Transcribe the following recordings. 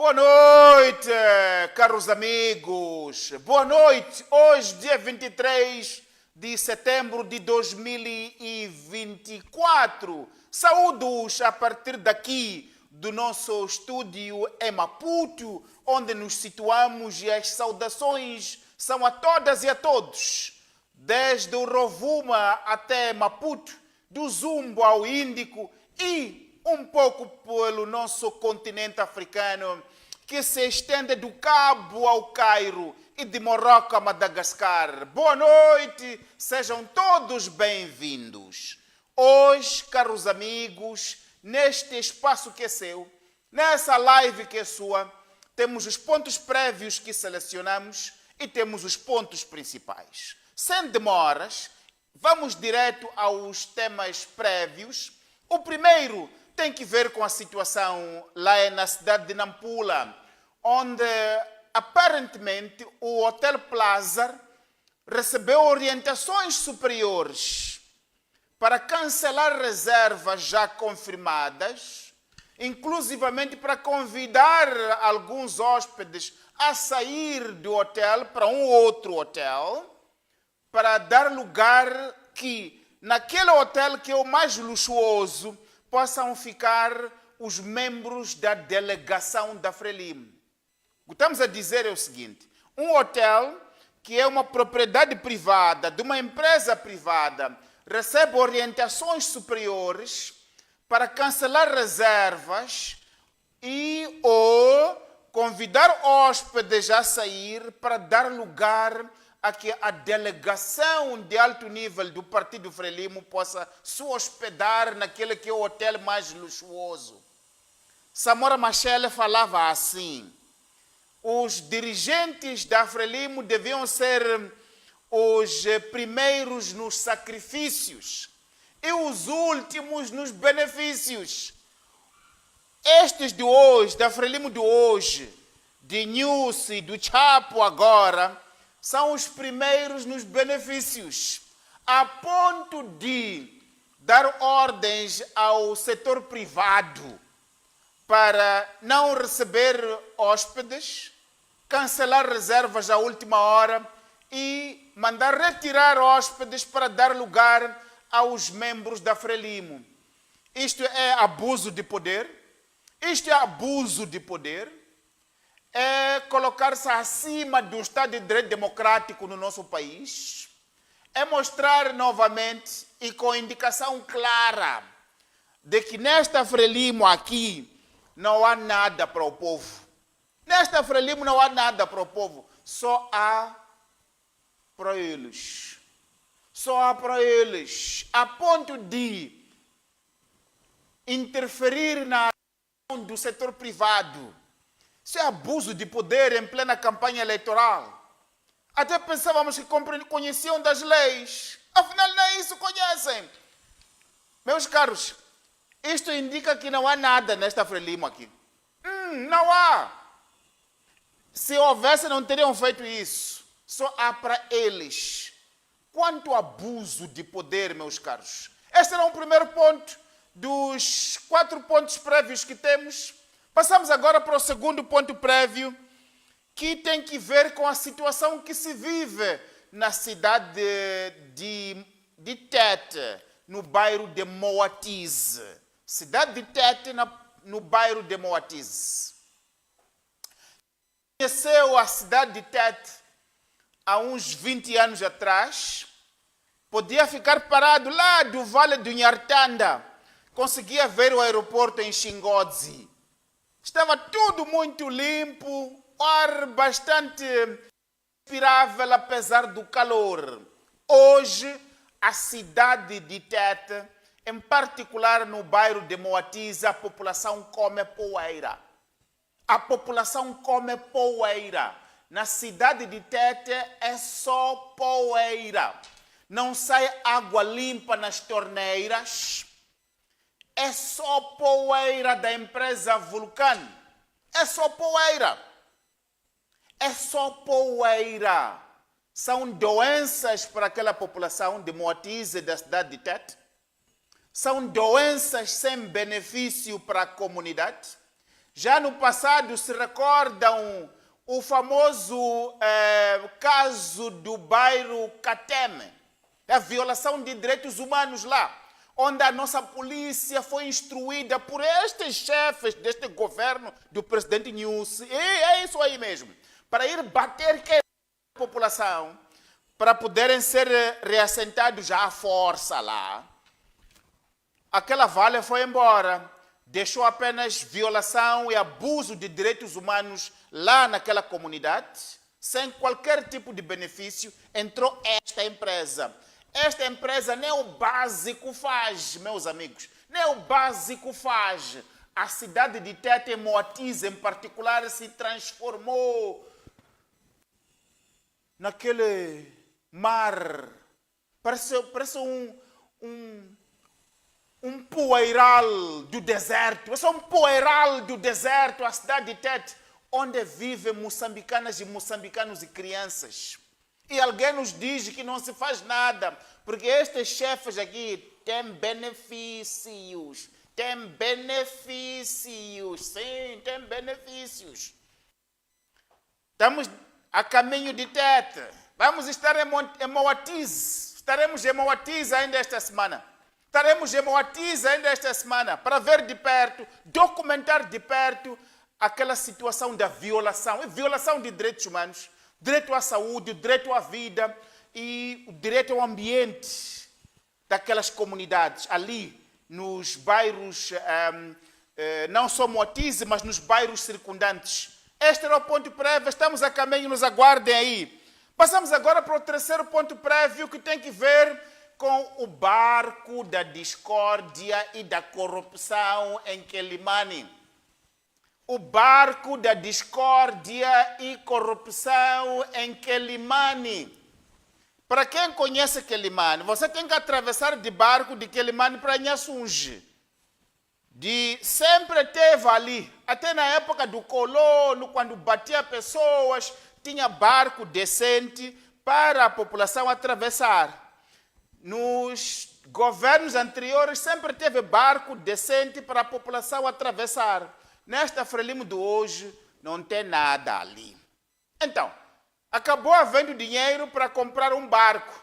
Boa noite, caros amigos. Boa noite. Hoje, dia 23 de setembro de 2024. Saúdos a partir daqui do nosso estúdio em Maputo, onde nos situamos, e as saudações são a todas e a todos. Desde o Rovuma até Maputo, do Zumbo ao Índico e um pouco pelo nosso continente africano, que se estende do Cabo ao Cairo e de Marrocos a Madagascar. Boa noite, sejam todos bem-vindos. Hoje, caros amigos, neste espaço que é seu, nessa live que é sua, temos os pontos prévios que selecionamos e temos os pontos principais. Sem demoras, vamos direto aos temas prévios. O primeiro tem que ver com a situação lá na cidade de Nampula, onde aparentemente o Hotel Plaza recebeu orientações superiores para cancelar reservas já confirmadas, inclusivamente para convidar alguns hóspedes a sair do hotel para um outro hotel, para dar lugar que naquele hotel que é o mais luxuoso possam ficar os membros da delegação da Frelimo. O que estamos a dizer é o seguinte: um hotel que é uma propriedade privada, de uma empresa privada, recebe orientações superiores para cancelar reservas e ou convidar hóspedes a sair para dar lugar a que a delegação de alto nível do Partido Frelimo possa se hospedar naquele que é o hotel mais luxuoso. Samora Machel falava assim: os dirigentes da Frelimo deviam ser os primeiros nos sacrifícios e os últimos nos benefícios. Estes de hoje, da Frelimo de hoje, de Nussi, do Chapo agora, são os primeiros nos benefícios, a ponto de dar ordens ao setor privado para não receber hóspedes, cancelar reservas à última hora e mandar retirar hóspedes para dar lugar aos membros da Frelimo. Isto é abuso de poder, isto é abuso de poder. É colocar-se acima do Estado de Direito Democrático no nosso país, é mostrar novamente e com indicação clara de que nesta Frelimo aqui não há nada para o povo. Nesta Frelimo não há nada para o povo, só há para eles. Só há para eles, a ponto de interferir na ação do setor privado. Isso é abuso de poder em plena campanha eleitoral. Até pensávamos que conheciam das leis. Afinal, nem isso conhecem. Meus caros, isto indica que não há nada nesta Frelimo aqui. Não há. Se houvesse, não teriam feito isso. Só há para eles. Quanto abuso de poder, meus caros. Este era o primeiro ponto dos 4 pontos prévios que temos. Passamos agora para o segundo ponto prévio, que tem que ver com a situação que se vive na cidade de Tete, no bairro de Moatize. Cidade de Tete, no bairro de Moatize. Conheceu a cidade de Tete há uns 20 anos atrás, podia ficar parado lá do Vale do Nhartanda, conseguia ver o aeroporto em Xingodzi. Estava tudo muito limpo, ar bastante respirável apesar do calor. Hoje, a cidade de Tete, em particular no bairro de Moatize, a população come poeira. A população come poeira. Na cidade de Tete é só poeira. Não sai água limpa nas torneiras. É só poeira da empresa Vulcan. É só poeira. É só poeira. São doenças para aquela população de Moatize, da cidade de Tete. São doenças sem benefício para a comunidade. Já no passado, se recordam o famoso caso do bairro Cateme, a violação de direitos humanos lá, onde a nossa polícia foi instruída por estes chefes deste governo do presidente Nyusi, e é isso aí mesmo, para ir bater a população, para poderem ser reassentados já à força lá. Aquela valha foi embora, deixou apenas violação e abuso de direitos humanos lá naquela comunidade, sem qualquer tipo de benefício. Entrou esta empresa. Esta empresa nem o básico faz, meus amigos, nem o básico faz. A cidade de Tete Moatize, em particular, se transformou naquele mar. Parece um poeiral do deserto. É um poeiral do deserto, a cidade de Tete, onde vivem moçambicanas e moçambicanos e crianças. E alguém nos diz que não se faz nada, porque estes chefes aqui têm benefícios. Têm benefícios, sim, têm benefícios. Estamos a caminho de Tete. Vamos estar em Moatize. Estaremos em Moatize ainda esta semana. Estaremos em Moatize ainda esta semana para ver de perto, documentar de perto aquela situação da violação. Violação de direitos humanos, direito à saúde, direito à vida e o direito ao ambiente daquelas comunidades ali nos bairros, não só Moatize, mas nos bairros circundantes. Este era o ponto prévio, estamos a caminho, nos aguardem aí. Passamos agora para o terceiro ponto prévio, que tem que ver com o barco da discórdia e da corrupção em Quelimane. O barco da discórdia e corrupção em Quelimane. Para quem conhece Quelimane, você tem que atravessar de barco de Quelimane para Nhasunge. Sempre teve ali, até na época do colono, quando batia pessoas, tinha barco decente para a população atravessar. Nos governos anteriores sempre teve barco decente para a população atravessar. Nesta Frelimo de hoje não tem nada ali. Então, acabou havendo dinheiro para comprar um barco.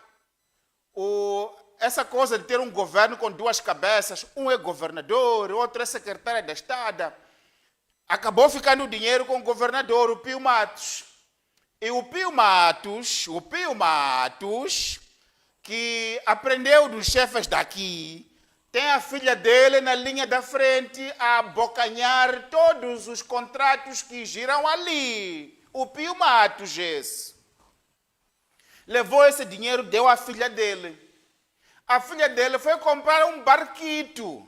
Essa coisa de ter um governo com duas cabeças, um é governador, outro é secretário de Estado, acabou ficando dinheiro com o governador, o Pio Matos. E o Pio Matos, que aprendeu dos chefes daqui, tem a filha dele na linha da frente a abocanhar todos os contratos que giram ali. O Pio Matos, esse. Levou esse dinheiro, deu à filha dele. A filha dele foi comprar um barquito.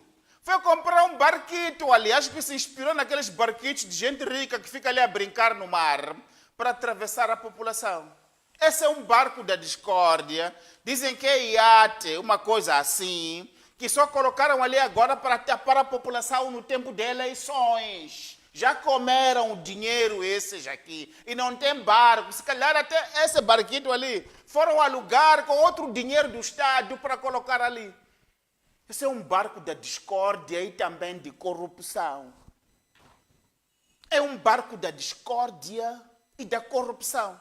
Aliás, que se inspirou naqueles barquitos de gente rica que fica ali a brincar no mar para atravessar a população. Esse é um barco da discórdia. Dizem que é iate, uma coisa assim, que só colocaram ali agora para tapar a população no tempo de eleições. Já comeram o dinheiro esses aqui e não tem barco. Se calhar até esse barquito ali foram alugar com outro dinheiro do Estado para colocar ali. Esse é um barco da discórdia e também de corrupção. É um barco da discórdia e da corrupção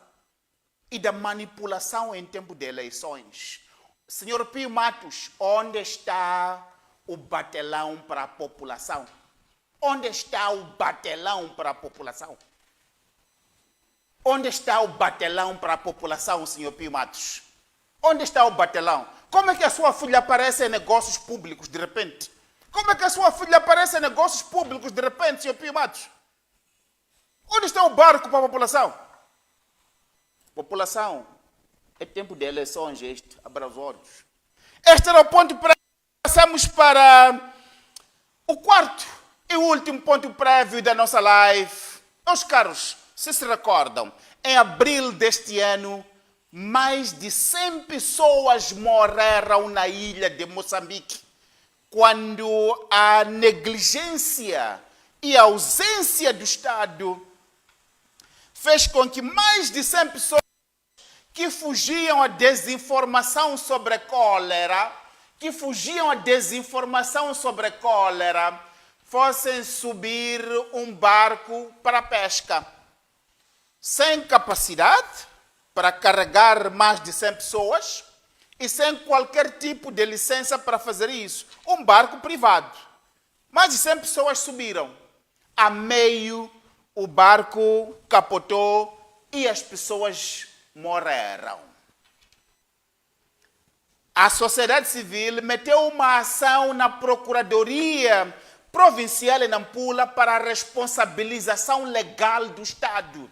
e da manipulação em tempo de eleições. Senhor Pio Matos, onde está o batelão para a população? Onde está o batelão para a população? Onde está o batelão para a população, senhor Pio Matos? Onde está o batelão? Como é que a sua filha aparece em negócios públicos de repente? Como é que a sua filha aparece em negócios públicos de repente, senhor Pio Matos? Onde está o barco para a população? População, é tempo de eleições este, abra os olhos. Este era o ponto prévio. Passamos para o quarto e último ponto prévio da nossa live. Meus caros, se recordam, em abril deste ano, mais de 100 pessoas morreram na ilha de Moçambique, quando a negligência e a ausência do Estado fez com que mais de 100 pessoas que fugiam à desinformação sobre cólera, fossem subir um barco para a pesca, sem capacidade para carregar mais de 100 pessoas e sem qualquer tipo de licença para fazer isso. Um barco privado. Mais de 100 pessoas subiram. A meio, o barco capotou e as pessoas morreram. A sociedade civil meteu uma ação na Procuradoria Provincial em Nampula para a responsabilização legal do Estado.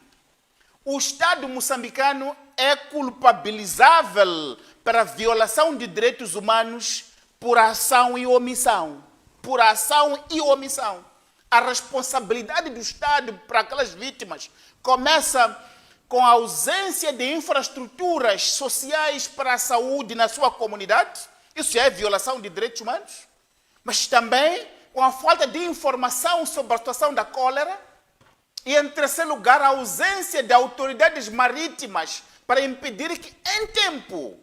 O Estado moçambicano é culpabilizável pela violação de direitos humanos por ação e omissão. Por ação e omissão. A responsabilidade do Estado para aquelas vítimas começa com a ausência de infraestruturas sociais para a saúde na sua comunidade. Isso já é violação de direitos humanos. Mas também com a falta de informação sobre a situação da cólera. E, em terceiro lugar, a ausência de autoridades marítimas para impedir que, em tempo,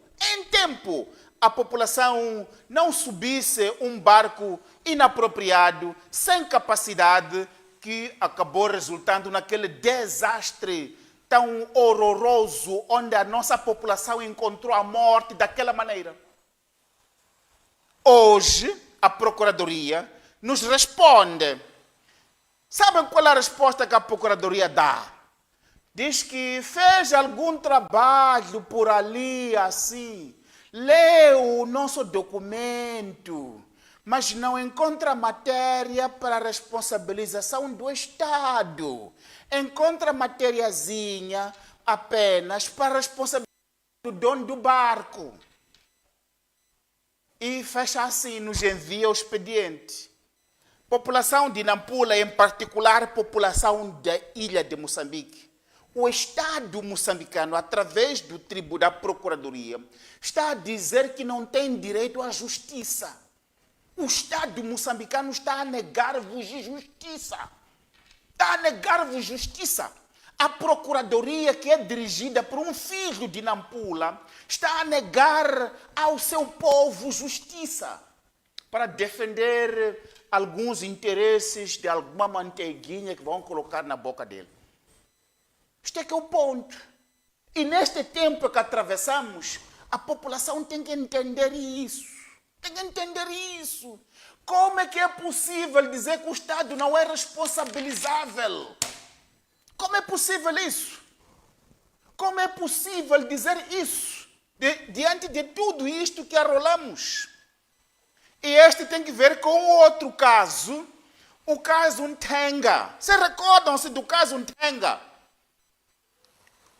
a população não subisse um barco inapropriado, sem capacidade, que acabou resultando naquele desastre tão horroroso, onde a nossa população encontrou a morte daquela maneira. Hoje, a Procuradoria nos responde. Sabem qual é a resposta que a Procuradoria dá? Diz que fez algum trabalho por ali, assim, leu o nosso documento, mas não encontra matéria para a responsabilização do Estado. Encontra matériazinha apenas para a responsabilização do dono do barco. E fecha assim, nos envia o expediente. População de Nampula, em particular, população da ilha de Moçambique. O Estado moçambicano, através do Tribunal da Procuradoria, está a dizer que não tem direito à justiça. O Estado moçambicano está a negar-vos justiça. Está a negar-vos justiça. A Procuradoria, que é dirigida por um filho de Nampula, está a negar ao seu povo justiça para defender alguns interesses de alguma manteiguinha que vão colocar na boca dele. Este é que é o ponto. E neste tempo que atravessamos, a população tem que entender isso. Tem que entender isso. Como é que é possível dizer que o Estado não é responsabilizável? Como é possível isso? Como é possível dizer isso diante de tudo isto que arrolamos? E este tem que ver com outro caso, o caso Ntenga. Vocês recordam-se do caso Ntenga?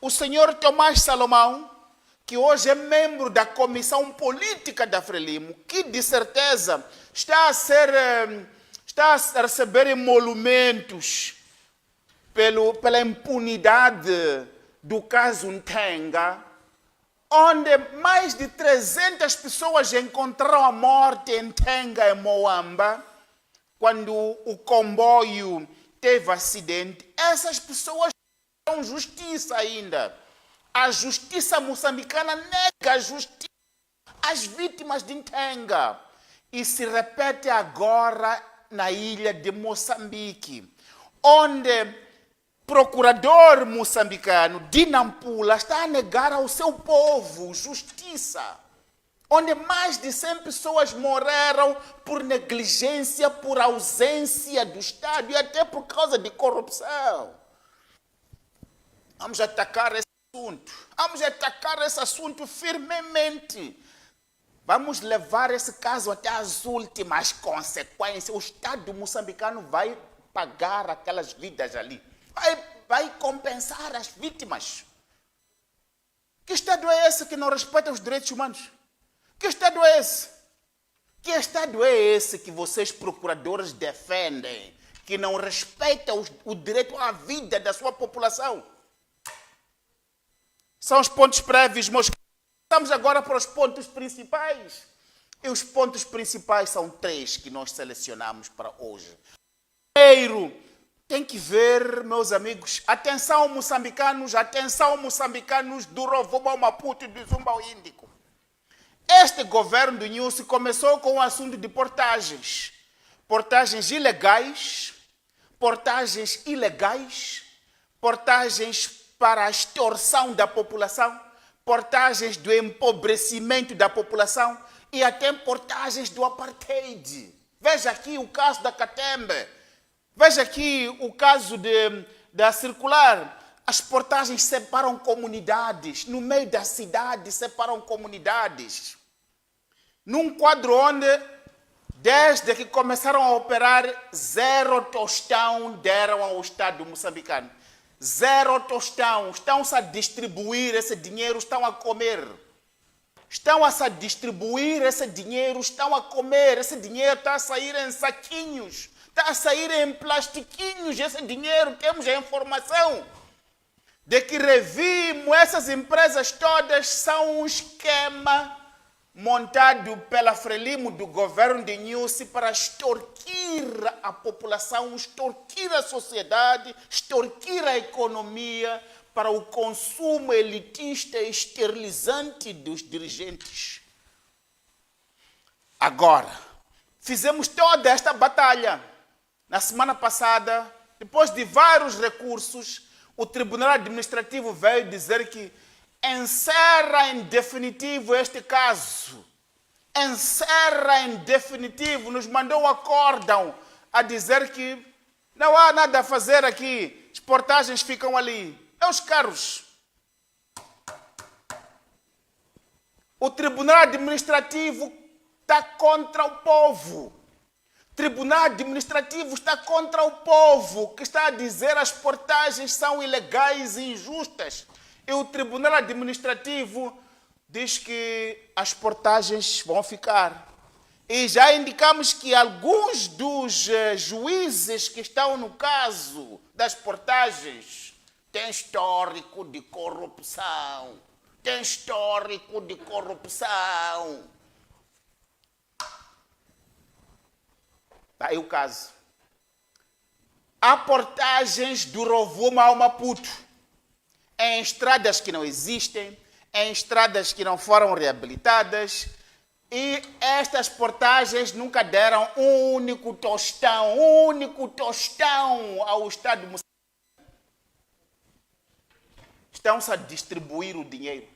O senhor Tomás Salomão, que hoje é membro da Comissão Política da Frelimo, que de certeza está a receber emolumentos pela impunidade do caso Ntenga, onde mais de 300 pessoas encontraram a morte em Ntenga, em Moamba, quando o comboio teve acidente. Essas pessoas não têm justiça ainda. A justiça moçambicana nega a justiça às vítimas de Ntenga. E se repete agora na ilha de Moçambique, onde procurador moçambicano de Nampula está a negar ao seu povo justiça, onde mais de 100 pessoas morreram por negligência, por ausência do Estado e até por causa de corrupção. Vamos atacar esse assunto. Vamos atacar esse assunto firmemente. Vamos levar esse caso até as últimas consequências. O Estado moçambicano vai pagar aquelas vidas ali. Vai compensar as vítimas. Que Estado é esse que não respeita os direitos humanos? Que Estado é esse? Que Estado é esse que vocês, procuradores, defendem, que não respeita o direito à vida da sua população? São os pontos prévios, meus queridos. Vamos agora para os pontos principais. E os pontos principais são 3 que nós selecionamos para hoje. Primeiro, tem que ver, meus amigos, atenção moçambicanos do Rovuma ao Maputo e do Zumba ao Índico. Este governo do Nyusi começou com o assunto de portagens. portagens ilegais, portagens ilegais, portagens para a extorsão da população, portagens do empobrecimento da população e até portagens do apartheid. Veja aqui o caso da Catembe, veja aqui o caso da Circular. As portagens separam comunidades, no meio da cidade separam comunidades. Num quadro onde, desde que começaram a operar, 0 tostão deram ao Estado moçambicano. 0 tostão. Estão-se a distribuir esse dinheiro, estão a comer. Estão-se a distribuir esse dinheiro, estão a comer. Esse dinheiro está a sair em saquinhos, está a sair em plastiquinhos. Esse dinheiro, temos a informação de que revimos, essas empresas todas são um esquema montado pela Frelimo do governo de Nyusi para extorquir a população, extorquir a sociedade, extorquir a economia para o consumo elitista e esterilizante dos dirigentes. Agora, fizemos toda esta batalha. Na semana passada, depois de vários recursos, o Tribunal Administrativo veio dizer que encerra em definitivo este caso. Encerra em definitivo, nos mandou um acórdão a dizer que não há nada a fazer aqui, as portagens ficam ali. Meus caros, o Tribunal Administrativo está contra o povo. O Tribunal Administrativo está contra o povo, que está a dizer que as portagens são ilegais e injustas. E o Tribunal Administrativo diz que as portagens vão ficar. E já indicamos que alguns dos juízes que estão no caso das portagens têm histórico de corrupção. Tem histórico de corrupção. Está aí o caso. Há portagens do Rovuma ao Maputo, em estradas que não existem, em estradas que não foram reabilitadas, e estas portagens nunca deram um único tostão ao Estado moçambicano. Estão-se a distribuir o dinheiro.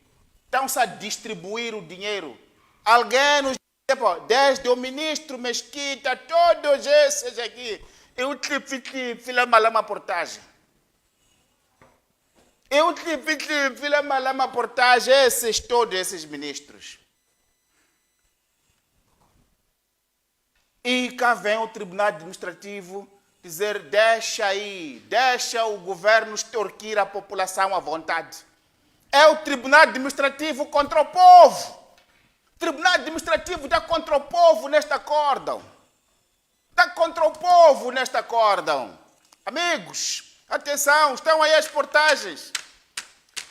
Estão-se a distribuir o dinheiro. Alguém nos diz, desde o ministro Mesquita, todos esses aqui, eu fiz uma portagem. Eu fiz uma portagem, todos esses ministros. E cá vem o Tribunal Administrativo dizer, deixa o governo extorquir a população à vontade. É o Tribunal Administrativo contra o povo. O Tribunal Administrativo está contra o povo neste acórdão. Está contra o povo neste acórdão. Amigos, atenção, estão aí as portagens.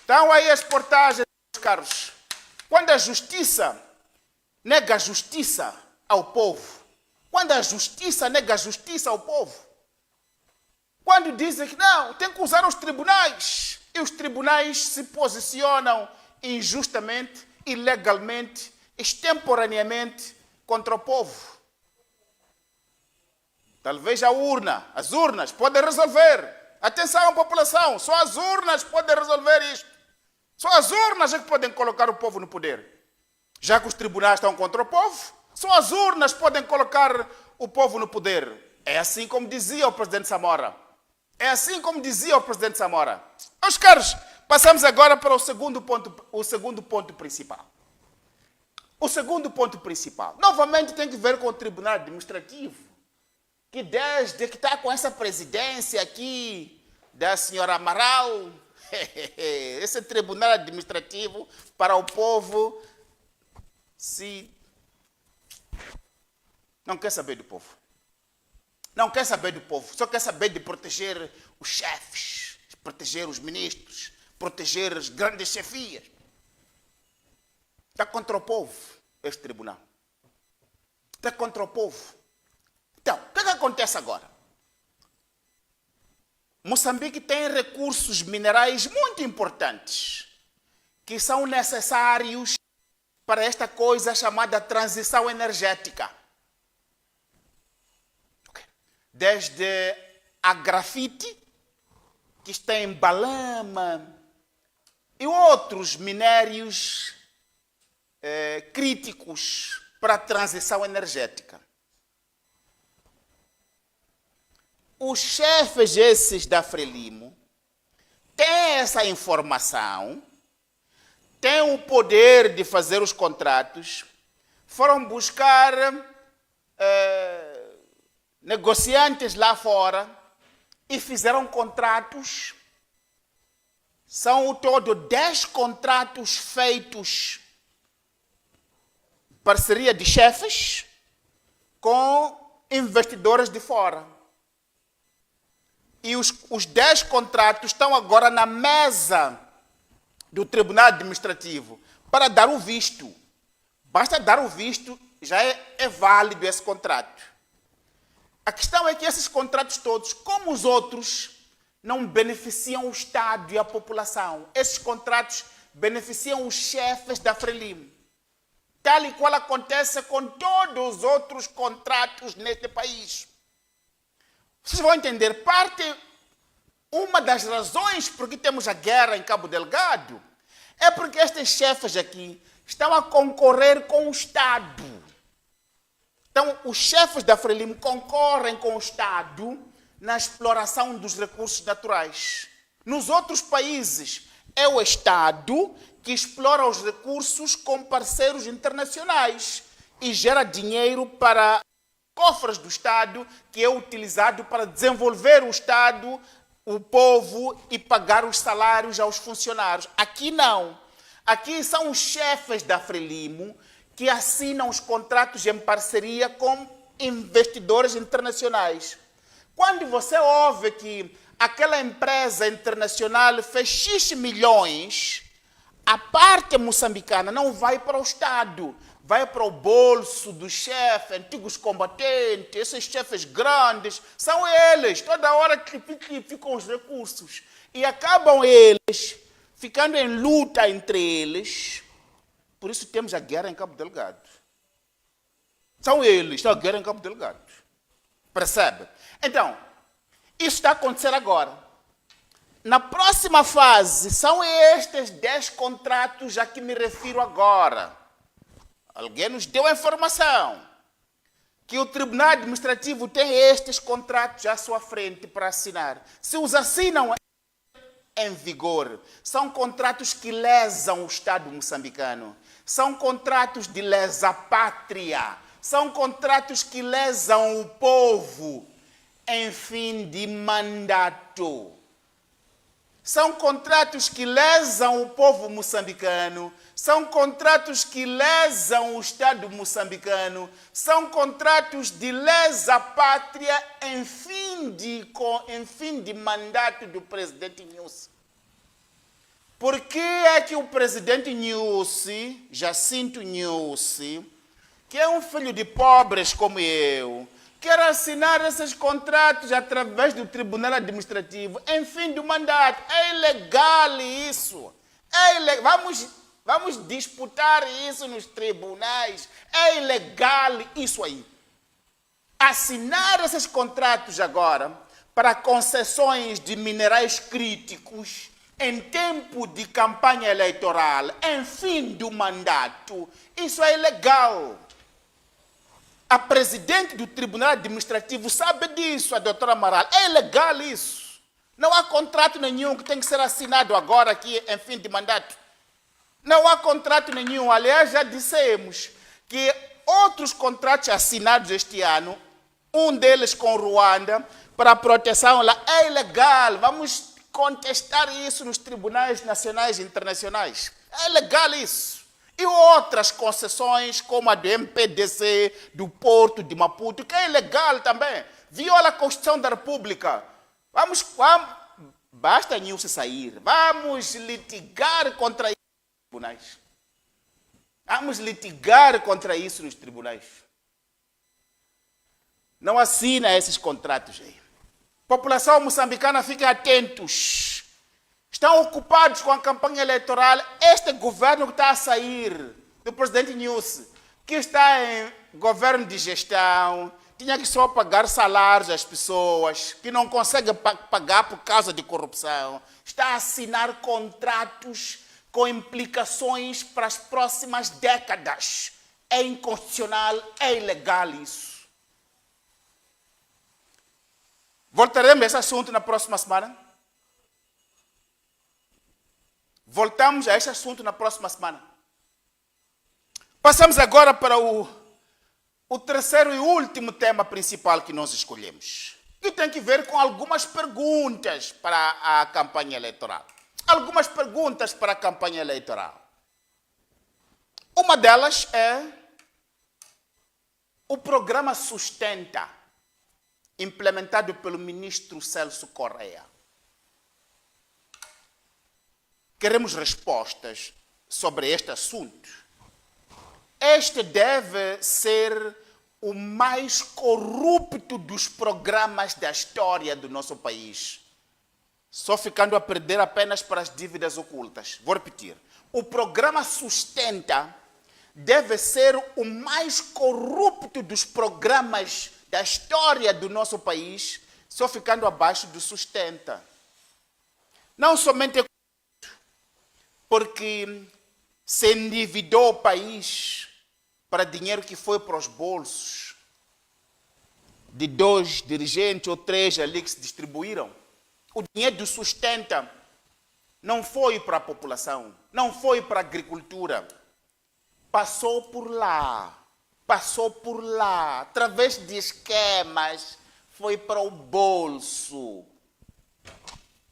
Estão aí as portagens, meus caros. Quando a justiça nega a justiça ao povo, quando a justiça nega a justiça ao povo, quando dizem que não, tem que usar os tribunais, e os tribunais se posicionam injustamente, ilegalmente, extemporaneamente contra o povo. Talvez as urnas podem resolver. Atenção, população, só as urnas podem resolver isto. Só as urnas é que podem colocar o povo no poder. Já que os tribunais estão contra o povo, só as urnas podem colocar o povo no poder. É assim como dizia o presidente Samora. É assim como dizia o presidente Samora. Meus caros, passamos agora para o segundo ponto principal. O segundo ponto principal, novamente, tem que ver com o Tribunal Administrativo, que desde que está com essa presidência aqui da senhora Amaral, esse Tribunal Administrativo para o povo não quer saber do povo. Não quer saber do povo, só quer saber de proteger os chefes, proteger os ministros, proteger as grandes chefias. Está contra o povo, este tribunal. Está contra o povo. Então, o que acontece agora? Moçambique tem recursos minerais muito importantes, que são necessários para esta coisa chamada transição energética. desde a grafite, que está em Balama, e outros minérios críticos para a transição energética. Os chefes esses da Frelimo têm essa informação, têm o poder de fazer os contratos, foram buscar negociantes lá fora e fizeram contratos. São ao todo 10 contratos feitos, parceria de chefes com investidores de fora. E os 10 contratos estão agora na mesa do Tribunal Administrativo para dar o visto. Basta dar o visto, já é válido esse contrato. A questão é que esses contratos todos, como os outros, não beneficiam o Estado e a população. Esses contratos beneficiam os chefes da Frelimo, tal e qual acontece com todos os outros contratos neste país. Vocês vão entender, uma das razões por que temos a guerra em Cabo Delgado é porque estes chefes aqui estão a concorrer com o Estado. Então, os chefes da Frelimo concorrem com o Estado na exploração dos recursos naturais. Nos outros países, é o Estado que explora os recursos com parceiros internacionais e gera dinheiro para cofres do Estado, que é utilizado para desenvolver o Estado, o povo e pagar os salários aos funcionários. Aqui não. Aqui são os chefes da Frelimo que assinam os contratos em parceria com investidores internacionais. Quando você ouve que aquela empresa internacional fez X milhões, a parte moçambicana não vai para o Estado, vai para o bolso do chefe, antigos combatentes, esses chefes grandes, são eles, toda hora que ficam os recursos. E acabam eles ficando em luta entre eles. Por isso temos a guerra em Cabo Delgado. São eles, está a guerra em Cabo Delgado. Percebe? Então, isso está a acontecer agora. Na próxima fase, são estes 10 contratos a que me refiro agora. Alguém nos deu a informação que o Tribunal Administrativo tem estes contratos à sua frente para assinar. Se os assinam em vigor, são contratos que lesam o Estado moçambicano. São contratos de lesa-pátria. São contratos que lesam o povo em fim de mandato. São contratos que lesam o povo moçambicano, são contratos que lesam o Estado moçambicano, são contratos de lesa-pátria em fim de mandato do presidente Nyusi. Por que é que o presidente Nyusi, Jacinto Nyusi, que é um filho de pobres como eu, quer assinar esses contratos através do Tribunal Administrativo em fim do mandato? É ilegal isso. É ilegal. Vamos disputar isso nos tribunais. É ilegal isso aí. Assinar esses contratos agora para concessões de minerais críticos em tempo de campanha eleitoral, em fim do mandato, isso é ilegal. A presidente do Tribunal Administrativo sabe disso, a doutora Amaral. É ilegal isso. Não há contrato nenhum que tem que ser assinado agora aqui em fim de mandato. Não há contrato nenhum. Aliás, já dissemos que outros contratos assinados este ano, um deles com Ruanda, para a proteção lá, é ilegal. Vamos contestar isso nos tribunais nacionais e internacionais. É ilegal isso. E outras concessões, como a do MPDC, do Porto de Maputo, que é ilegal também. Viola a Constituição da República. Basta Nyusi sair. Vamos litigar contra isso nos tribunais. Vamos litigar contra isso nos tribunais. Não assina esses contratos aí. População moçambicana, fiquem atentos. Estão ocupados com a campanha eleitoral. Este governo que está a sair, do presidente Nyusi, que está em governo de gestão, tinha que só pagar salários às pessoas que não conseguem pagar por causa de corrupção. Está a assinar contratos com implicações para as próximas décadas. É inconstitucional, é ilegal isso. Voltaremos a esse assunto na próxima semana? Voltamos a esse assunto na próxima semana. Passamos agora para o terceiro e último tema principal que nós escolhemos, que tem que ver com algumas perguntas para a campanha eleitoral. Algumas perguntas para a campanha eleitoral. Uma delas é o programa Sustenta, implementado pelo ministro Celso Correia. Queremos respostas sobre este assunto. Este deve ser o mais corrupto dos programas da história do nosso país, só ficando a perder apenas para as dívidas ocultas. Vou repetir. O programa Sustenta deve ser o mais corrupto dos programas da história do nosso país, só ficando abaixo do Sustenta. Não somente porque se endividou o país para dinheiro que foi para os bolsos de 2 dirigentes ou 3 ali que se distribuíram. O dinheiro do Sustenta não foi para a população, não foi para a agricultura. Passou por lá, através de esquemas, foi para o bolso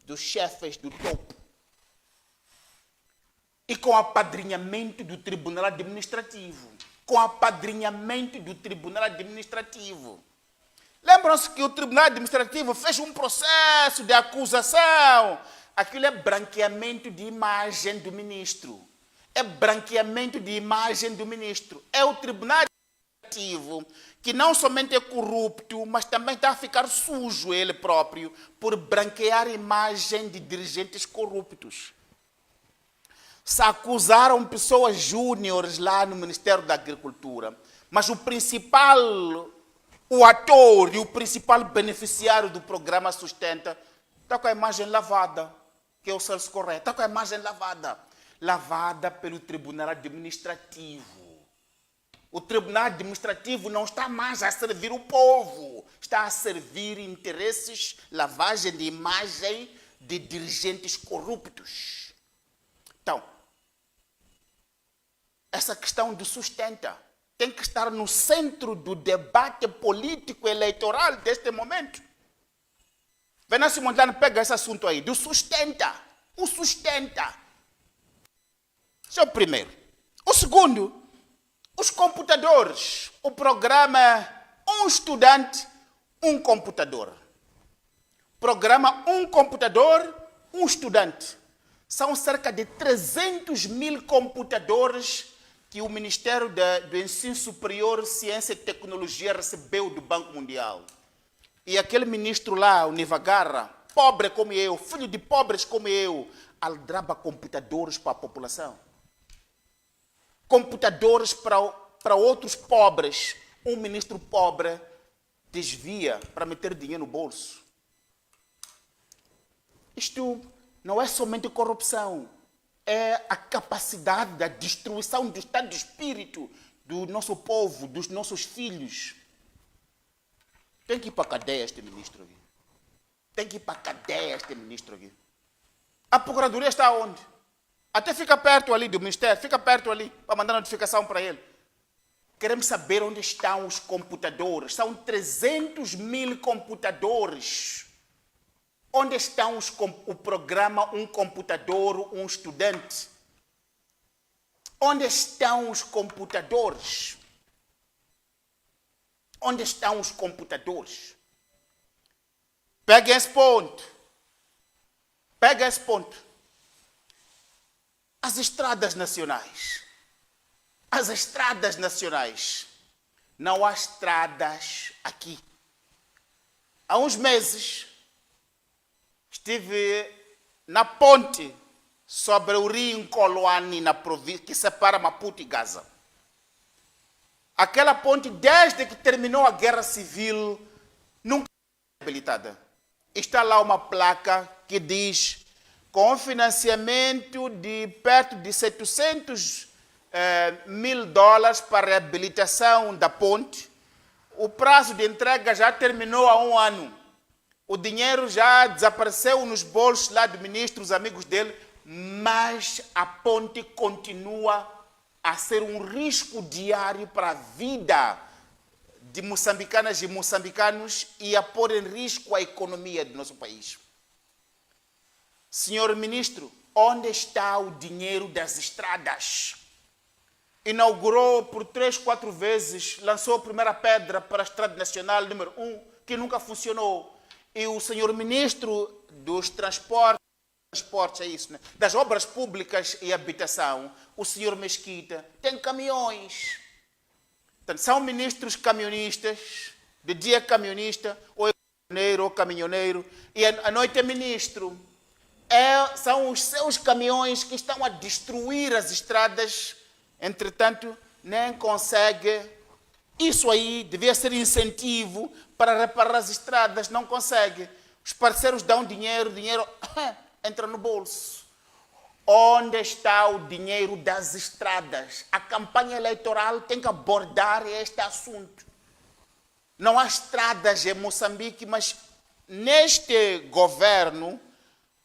dos chefes do topo. E com apadrinhamento do Tribunal Administrativo. Lembram-se que o Tribunal Administrativo fez um processo de acusação. Aquilo é branqueamento de imagem do ministro. É o Tribunal Administrativo que não somente é corrupto, mas também está a ficar sujo ele próprio por branquear a imagem de dirigentes corruptos. Se acusaram pessoas júniores lá no Ministério da Agricultura, mas o ator e o principal beneficiário do programa Sustenta está com a imagem lavada, que é o Celso Correia. Está com a imagem lavada pelo Tribunal Administrativo. O Tribunal Administrativo não está mais a servir o povo, está a servir interesses, lavagem de imagem de dirigentes corruptos. Então, essa questão do Sustenta tem que estar no centro do debate político eleitoral deste momento. Venâncio Mondlane pega esse assunto aí, do Sustenta. O Sustenta. Esse é o primeiro. O segundo, os computadores. O programa Um Estudante, Um Computador. Programa Um Computador, Um Estudante. São cerca de 300 mil computadores que o Ministério do Ensino Superior, Ciência e Tecnologia recebeu do Banco Mundial. E aquele ministro lá, o Nivagarra, pobre como eu, filho de pobres como eu, aldraba computadores para a população. Computadores para outros pobres. Um ministro pobre desvia para meter dinheiro no bolso. Isto não é somente corrupção. É a capacidade da destruição do estado de espírito do nosso povo, dos nossos filhos. Tem que ir para a cadeia este ministro aqui. A Procuradoria está onde? Até fica perto ali do Ministério, fica perto ali, para mandar notificação para ele. Queremos saber onde estão os computadores. São 300 mil computadores. Onde estão o programa Um Computador, Um Estudante? Onde estão os computadores? Pega esse ponto. As estradas nacionais. Não há estradas aqui. Há uns meses, estive na ponte sobre o rio Nkoloane, na província que separa Maputo e Gaza. Aquela ponte, desde que terminou a Guerra Civil, nunca foi reabilitada. Está lá uma placa que diz, com financiamento de perto de 700 mil dólares para a reabilitação da ponte, o prazo de entrega já terminou há 1 ano. O dinheiro já desapareceu nos bolsos lá do ministro, os amigos dele, mas a ponte continua a ser um risco diário para a vida de moçambicanas e moçambicanos e a pôr em risco a economia do nosso país. Senhor ministro, onde está o dinheiro das estradas? Inaugurou por 3, 4 vezes, lançou a primeira pedra para a Estrada Nacional número 1, que nunca funcionou. E o senhor ministro dos transportes é isso, né? Das obras públicas e habitação, o senhor Mesquita, tem caminhões. Portanto, são ministros camionistas, de dia camionista, ou é caminhoneiro, ou caminhoneiro, e à noite é ministro. São os seus caminhões que estão a destruir as estradas, entretanto, nem consegue. Isso aí devia ser incentivo para reparar as estradas, não consegue. Os parceiros dão dinheiro entra no bolso. Onde está o dinheiro das estradas? A campanha eleitoral tem que abordar este assunto. Não há estradas em Moçambique, mas neste governo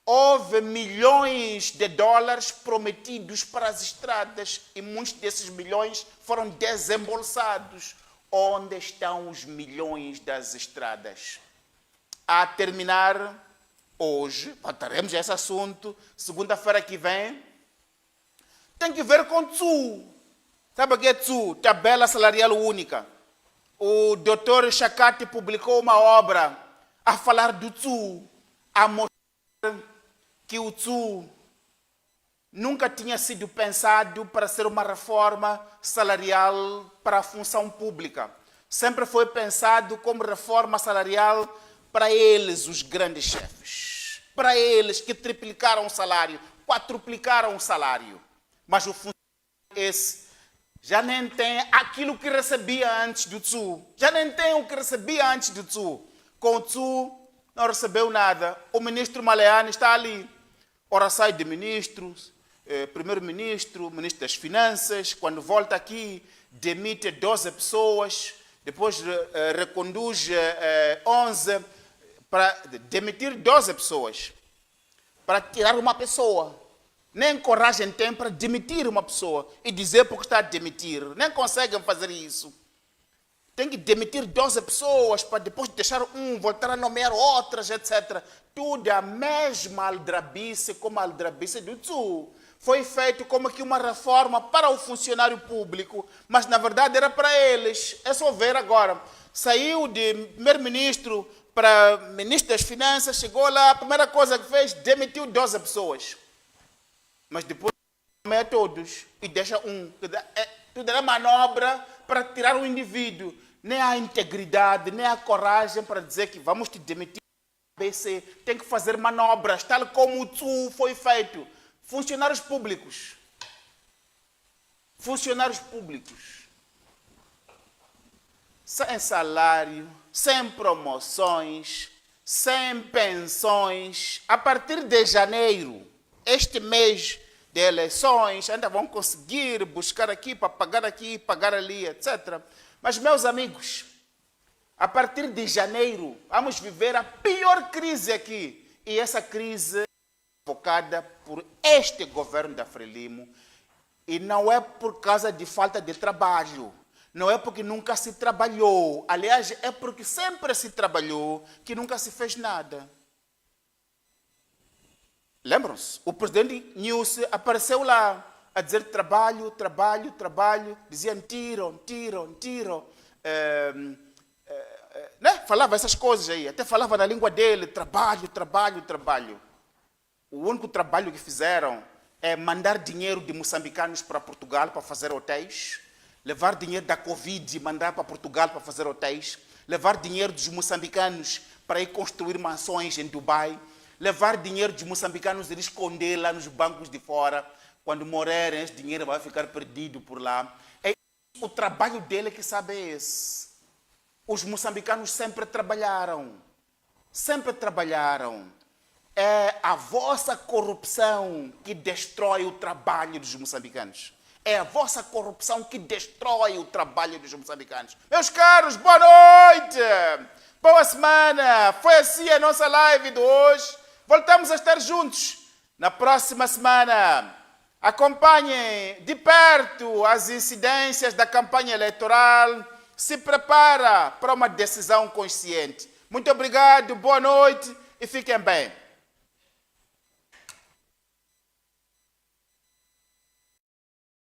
houve milhões de dólares prometidos para as estradas e muitos desses milhões foram desembolsados. Onde estão os milhões das estradas? A terminar hoje, voltaremos a esse assunto, segunda-feira que vem, tem que ver com TSU. Sabe o que é TSU? Tabela Salarial Única. O doutor Chacate publicou uma obra a falar do TSU, a mostrar que o TSU nunca tinha sido pensado para ser uma reforma salarial para a função pública. Sempre foi pensado como reforma salarial para eles, os grandes chefes. Para eles que triplicaram o salário, quadruplicaram o salário. Mas o funcionário esse já nem tem aquilo que recebia antes do TSU. Já nem tem o que recebia antes do TSU. Com o TSU não recebeu nada. O ministro Maleane está ali. Ora sai de ministros, primeiro-ministro, ministro das Finanças, quando volta aqui, demite 12 pessoas, depois reconduz 11, para demitir 12 pessoas, para tirar uma pessoa. Nem coragem tem para demitir uma pessoa e dizer porque está a demitir. Nem conseguem fazer isso. Tem que demitir 12 pessoas para depois deixar voltar a nomear outras, etc. Tudo a mesma aldrabice como a aldrabice do TSU. Foi feito como que uma reforma para o funcionário público, mas na verdade era para eles. É só ver agora. Saiu de primeiro-ministro para ministro das Finanças, chegou lá, a primeira coisa que fez, demitiu 12 pessoas. Mas depois nomeia todos e deixa tudo era manobra para tirar o indivíduo. Nem a integridade, nem a coragem para dizer que vamos te demitir. ABC tem que fazer manobras, tal como o TSU foi feito. Funcionários públicos. Funcionários públicos. Sem salário, sem promoções, sem pensões. A partir de janeiro, este mês de eleições, ainda vão conseguir buscar aqui, pagar ali, etc. Mas, meus amigos, a partir de janeiro, vamos viver a pior crise aqui. E essa crise é provocada por este governo da Frelimo. E não é por causa de falta de trabalho. Não é porque nunca se trabalhou. Aliás, é porque sempre se trabalhou que nunca se fez nada. Lembram-se? O presidente Nilce apareceu lá a dizer trabalho, trabalho, trabalho. Diziam tiram. Né? Falava essas coisas aí. Até falava na língua dele, trabalho, trabalho, trabalho. O único trabalho que fizeram é mandar dinheiro de moçambicanos para Portugal para fazer hotéis. Levar dinheiro da Covid e mandar para Portugal para fazer hotéis. Levar dinheiro dos moçambicanos para ir construir mansões em Dubai. Levar dinheiro dos moçambicanos e esconder lá nos bancos de fora. Quando morrerem, esse dinheiro vai ficar perdido por lá. É isso o trabalho dele que sabe esse. Os moçambicanos sempre trabalharam. Sempre trabalharam. É a vossa corrupção que destrói o trabalho dos moçambicanos. É a vossa corrupção que destrói o trabalho dos moçambicanos. Meus caros, boa noite! Boa semana! Foi assim a nossa live de hoje. Voltamos a estar juntos na próxima semana. Acompanhem de perto as incidências da campanha eleitoral. Se prepara para uma decisão consciente. Muito obrigado, boa noite e fiquem bem.